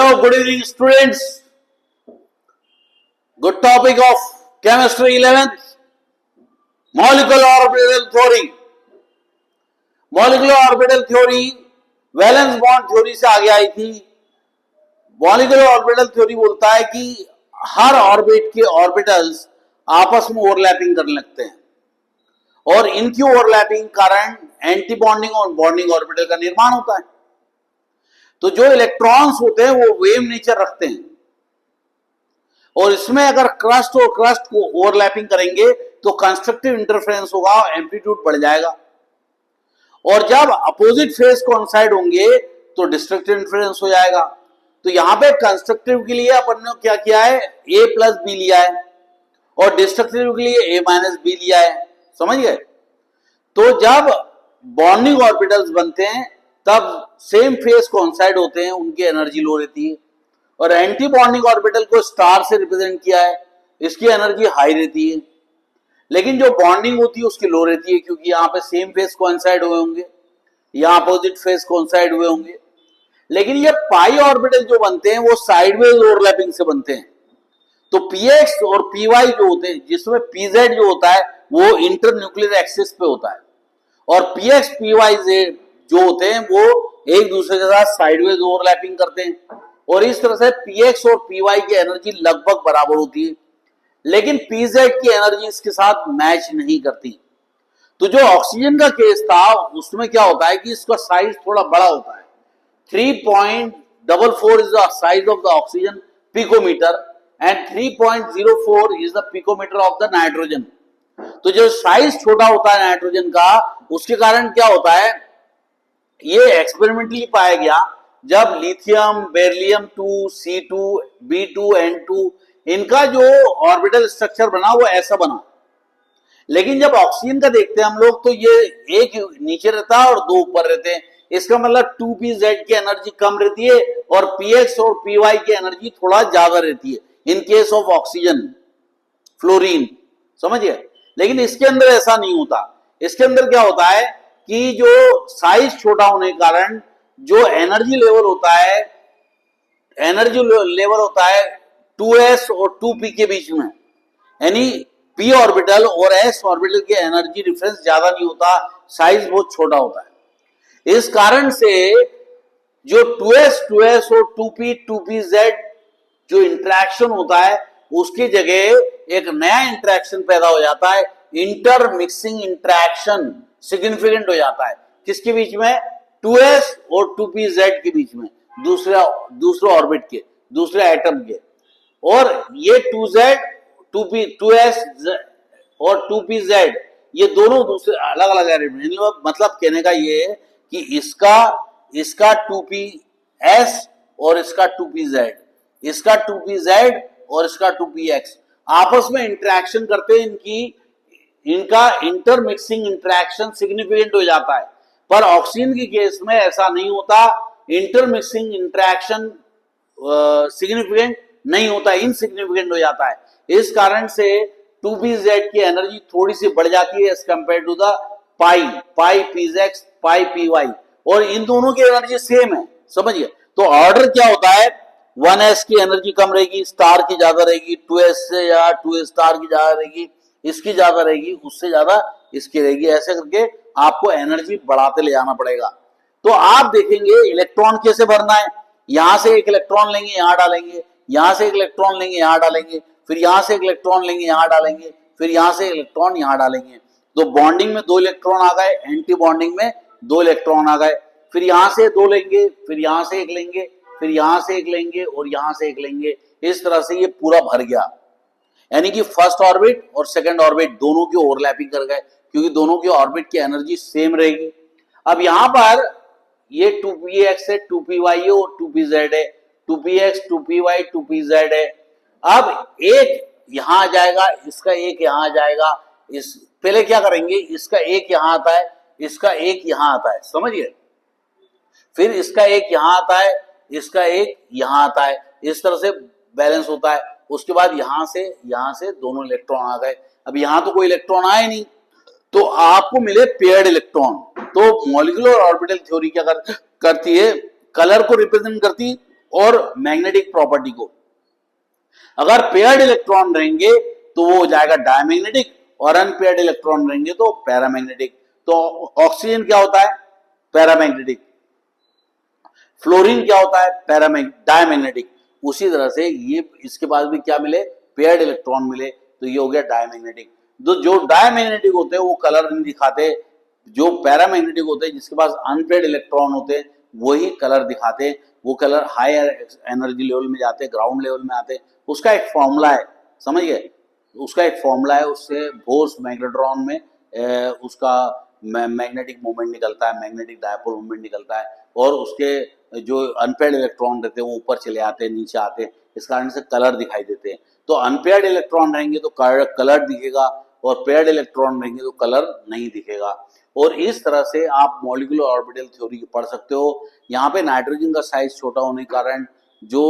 Hello, good evening students. Good topic of chemistry 11th, molecular orbital theory. Molecular orbital theory valence bond theory से आगे आई थी. Molecular orbital theory बोलता है कि हर orbit के orbitals आपस में ओवरलैपिंग करने लगते हैं और इनकी ओवरलैपिंग कारण एंटी बॉन्डिंग और बॉन्डिंग ऑर्बिटल का निर्माण होता है. तो जो इलेक्ट्रॉन्स होते हैं वो वेव नेचर रखते हैं और इसमें अगर क्रस्ट और क्रस्ट को ओवरलैपिंग करेंगे तो कंस्ट्रक्टिव इंटरफेरेंस होगा और एम्पलीट्यूड बढ़ जाएगा. और जब अपोजिट फेज कोइंसाइड होंगे तो डिस्ट्रक्टिव इंटरफेरेंस हो जाएगा. तो यहां पे कंस्ट्रक्टिव के लिए अपन ने क्या किया है, a प्लस बी लिया है और डिस्ट्रक्टिव के लिए a माइनस बी लिया है. समझ गए. तो जब बॉन्डिंग ऑर्बिटल्स बनते हैं तब सेम फेज कोइंसाइड होते हैं, उनकी एनर्जी लो रहती है. और एंटी बॉन्डिंग ऑर्बिटल को स्टार से रिप्रेजेंट किया है, इसकी एनर्जी हाई रहती है. लेकिन जो बॉन्डिंग होती है उसकी लो रहती है क्योंकि यहाँ पे सेम फेज कोइंसाइड हुए होंगे, यहाँ अपोजिट फेज कोइंसाइड हुए होंगे. लेकिन ये पाई ऑर्बिटल जो बनते हैं वो साइडवेज ओवरलैपिंग से बनते हैं. तो px और py जो होते हैं, जिसमें pz जो होता है वो इंटर न्यूक्लियर एक्सिस पे होता है और px pyz जो होते हैं वो एक दूसरे के साथ साइडवेज ओवरलैपिंग करते हैं. और इस तरह से px और py की एनर्जी लगभग बराबर होती है, लेकिन pz की एनर्जी इसके साथ मैच नहीं करती. तो जो ऑक्सीजन का केस था उसमें क्या होता है कि इसका साइज थोड़ा बड़ा होता है. 3.44 is the size of the oxygen picometer and 3.04 is the picometer of the nitrogen. तो जो साइज छोटा होता है नाइट्रोजन का, उसके कारण क्या होता है, ये एक्सपेरिमेंटली पाया गया जब lithium, beryllium 2, C2, B2, N2 इनका जो ऑर्बिटल स्ट्रक्चर बना वो ऐसा बना. लेकिन जब ऑक्सीजन का देखते हैं हम लोग तो ये एक नीचे रहता है और दो ऊपर रहते हैं. इसका मतलब 2pz की एनर्जी कम रहती है और px और py की एनर्जी थोड़ा ज्यादा रहती है in case of oxygen, fluorine. समझिए. लेकिन इसके अंदर ऐसा नहीं होता. इसके अंदर क्या होता है कि जो साइज छोटा होने के कारण जो एनर्जी लेवल होता है, एनर्जी लेवल होता है 2s और 2p के बीच में. यानी p ऑर्बिटल और s ऑर्बिटल के एनर्जी डिफरेंस ज्यादा नहीं होता, साइज बहुत छोटा होता है. इस कारण से जो 2s और 2pz जो इंटरेक्शन होता है उसकी जगह एक नया इंटरेक्शन पैदा हो जाता है, इंटरमिक्सिंग इंटरेक्शन सिग्निफिकेंट हो जाता है. किसके बीच में, 2s और 2pz के बीच में, दूसरे ऑर्बिट के, दूसरे एटम के. और ये 2s और 2pz ये दोनों दूसरे अलग अलग एटम. मतलब कहने का ये है कि इसका 2ps और इसका 2pz, इसका 2pz और इसका 2px आपस में इंटरेक्शन करते हैं. इनका इंटरमिक्सिंग इंटरेक्शन सिग्निफिकेंट हो जाता है. पर ऑक्सीजन के केस में ऐसा नहीं होता, इंटरमिक्सिंग इंटरेक्शन सिग्निफिकेंट नहीं होता, इनसिग्निफिकेंट हो जाता है. इस कारण से 2pz की एनर्जी थोड़ी सी बढ़ जाती है as compare to the pi pz, pi py. और इन दोनों की एनर्जी सेम है. समझिए. तो ऑर्डर क्या होता है, 1s की एनर्जी कम रहेगी, स्टार की ज्यादा रहेगी, 2s से या 2s स्टार की ज्यादा रहेगी, इसकी ज्यादा रहेगी, उससे ज्यादा इसकी रहेगी. ऐसे करके आपको एनर्जी बढ़ाते ले जाना पड़ेगा. तो आप देखेंगे इलेक्ट्रॉन कैसे भरना है. यहां से एक इलेक्ट्रॉन लेंगे, यहां डालेंगे, यहां से एक इलेक्ट्रॉन लेंगे, यहां डालेंगे, फिर यहां से एक इलेक्ट्रॉन लेंगे, यहां डालेंगे, फिर यहां से इलेक्ट्रॉन यहां डालेंगे. तो बॉन्डिंग में 2 इलेक्ट्रॉन आ गए, एंटी बॉन्डिंग में 2 इलेक्ट्रॉन आ गए. फिर यहां से 2 लेंगे, फिर यहां से एक लेंगे, फिर यहां से एक लेंगे और यहां से एक लेंगे. इस तरह से ये पूरा भर गया. यानी कि फर्स्ट ऑर्बिट और सेकंड ऑर्बिट दोनों की ओवरलैपिंग कर गए क्योंकि दोनों की ऑर्बिट की एनर्जी सेम रहेगी. अब यहां पर ये 2px है, 2py है और 2pz है. 2px, 2py, 2pz है. अब एक यहां आ जाएगा, इसका एक यहां आ जाएगा. इस पहले क्या करेंगे, इसका एक यहां आता है, इसका एक यहां आता है. समझिए. फिर इसका एक यहां आता है, इसका एक यहां आता है. इस तरह से बैलेंस होता है. उसके बाद यहां से दोनों इलेक्ट्रॉन आ गए. अब यहां तो कोई इलेक्ट्रॉन आए नहीं तो आपको मिले पेयर्ड इलेक्ट्रॉन. तो मॉलिक्यूलर ऑर्बिटल थ्योरी क्या करती है, कलर को रिप्रेजेंट करती और मैग्नेटिक प्रॉपर्टी को। अगर पेयर्ड इलेक्ट्रॉन रहेंगे तो वो हो जाएगा डायमैग्नेटिक, और अनपेयर्ड इलेक्ट्रॉन रहेंगे तो पैरामैग्नेटिक। तो ऑक्सीजन क्या होता है? पैरामैग्नेटिक। फ्लोरीन क्या होता है? डायमैग्नेटिक। उसी तरह से ये इसके पास भी क्या मिले? पेयर्ड इलेक्ट्रॉन मिले, तो ये हो गया डायमैग्नेटिक। जो डायमैग्नेटिक होते हैं वो कलर नहीं दिखाते, जो पैरामैग्नेटिक होते हैं जिसके पास अनपेयर्ड इलेक्ट्रॉन होते हैं वही कलर दिखाते, वो कलर हायर एनर्जी लेवल में जाते, ग्राउंड लेवल में आते। उसका एक फॉर्मूला है, समझ गए? उसका एक फॉर्मूला है, उससे बोर्स मैग्नेट्रॉन में उसका मैग्नेटिक मोमेंट निकलता है, मैग्नेटिक डायपोल मोमेंट निकलता है, और उसके जो अनपेयर्ड इलेक्ट्रॉन रहते हैं वो ऊपर चले आते हैं, नीचे आते हैं, इस कारण से कलर दिखाई देते हैं। तो अनपेयर्ड इलेक्ट्रॉन रहेंगे तो कलर दिखेगा, और पेयर्ड इलेक्ट्रॉन रहेंगे तो कलर नहीं दिखेगा। और इस तरह से आप मॉलिक्यूलर ऑर्बिटल थ्योरी पढ़ सकते हो। यहाँ पे नाइट्रोजन का साइज छोटा होने के कारण जो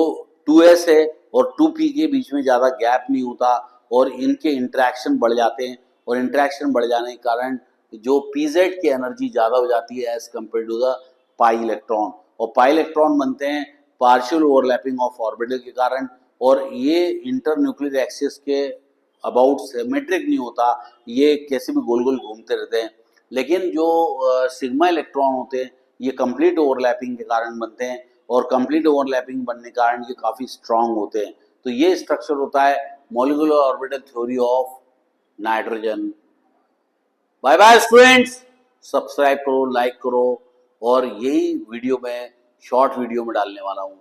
2s है और 2p के बीच में ज़्यादा गैप नहीं होता, और इनके इंटरेक्शन बढ़ जाते हैं, और इंटरेक्शन बढ़ जाने के कारण जो pz की एनर्जी ज़्यादा हो जाती है as compare to the pi electron, और पाई इलेक्ट्रॉन बनते हैं पार्शियल ओवरलैपिंग ऑफ ऑर्बिटल के कारण, और ये इंटर न्यूक्लियर एक्सिस के अबाउट सिमेट्रिक नहीं होता, ये कैसे भी गोल गोल घूमते रहते हैं। लेकिन जो सिग्मा इलेक्ट्रॉन होते हैं ये कंप्लीट ओवरलैपिंग के कारण बनते हैं, और कंप्लीट ओवरलैपिंग बनने के कारण ये काफ़ी स्ट्रांग होते हैं। तो ये स्ट्रक्चर होता है molecular orbital theory of nitrogen. Bye bye students, subscribe करो, लाइक करो, और यही वीडियो में शॉर्ट वीडियो में डालने वाला हूँ।